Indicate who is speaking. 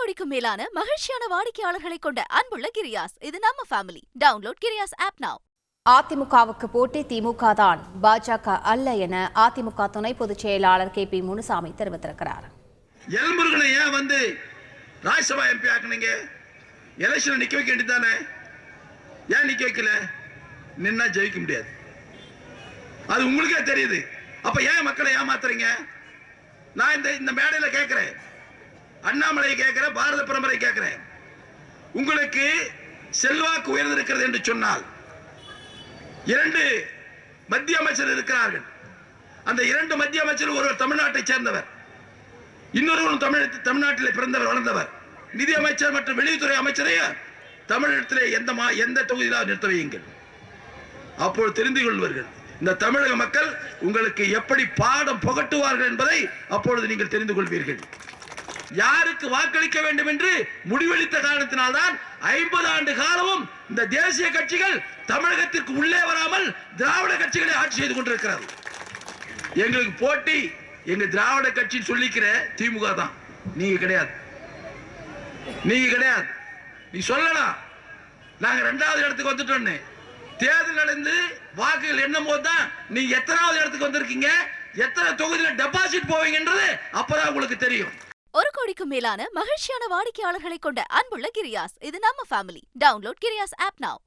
Speaker 1: கோடிக்கும் மேலான மகிழ்ச்சியான வாடிக்கையாளர்களை கொண்ட அன்புள்ள கிரியாஸ். இது நம்ம ஃபேமிலி. டவுன்லோட் கிரியாஸ் ஆப் நவ்.
Speaker 2: அதிமுகவுக்கு போட்டி திமுக தான், பாஜக அல்ல என அதிமுக துணை பொதுச் செயலாளர் கே பி முனுசாமி தெரிவித்திருக்கிறார்.
Speaker 3: எல்முருகனை ஏன் வந்து ராஜ்யசபா எம்பி ஆக்குனீங்க? எலெக்ஷன் நிக்க வைக்க வேண்டியதானே? ஏன் நிக்க வைக்கல? நின்னா ஜெயிக்க முடியாது, அது உங்களுக்கே தெரியுது. அப்ப ஏன் மக்களை ஏமாத்துறீங்க? நான் இந்த மேடையில கேட்கிறேன், அண்ணாமலை கேட்கிறேன், பாரத பிரதமரை கேட்கிறேன். உங்களுக்கு செல்வாக்கு உயர்ந்திருக்கிறது என்று சொன்னால், 2 மத்திய அமைச்சர் இருக்கிறார்கள். அந்த 2 மத்திய அமைச்சர் ஒருவர் தமிழ்நாட்டை சேர்ந்தவர், இன்னொருவரும் தமிழ்நாட்டில் பிறந்தவர் வளர்ந்தவர். நிதி அமைச்சர் மற்றும் வெளியுறவுத்துறை அமைச்சரையும் தமிழகத்திலே எந்த தொகுதியிலாவது நிறுத்த வையுங்கள். அப்பொழுது தெரிந்து கொள்வார்கள் இந்த தமிழக மக்கள் உங்களுக்கு எப்படி பாடம் புகட்டுவார்கள் என்பதை அப்பொழுது நீங்கள் தெரிந்து கொள்வீர்கள். யாருக்கு வாக்களிக்க வேண்டும் என்று முடிவெடுத்த காரணத்தினால்தான் 50 ஆண்டு காலமும் இந்த தேசிய கட்சிகள் தமிழகத்திற்கு உள்ளே வராமல் திராவிட கட்சிகளை ஆட்சி செய்து கொண்டிருக்கிறது. எங்களுக்கு போட்டி எங்க திராவிட கட்சி சொல்லிக்கிற திமுக தான். நீங்க கிடையாது. நீ சொல்லலாம் நாங்க 2வது இடத்துக்கு வந்துட்டோம்னு. தேர்தல் நடந்து வாக்குகள் எண்ணும் போதுதான் நீங்க எத்தனாவது இடத்துக்கு வந்திருக்கீங்க, எத்தனை தொகுதியில டெபாசிட் போவீங்கன்றது அப்பதான் உங்களுக்கு தெரியும்.
Speaker 1: 1 கோடிக்கும் மேலான மகிழ்ச்சியான வாடிக்கையாளர்களை கொண்ட அன்புள்ள கிரியாஸ். இது நம்ம ஃபேமிலி. டவுன்லோட் கிரியாஸ் ஆப் நவ்.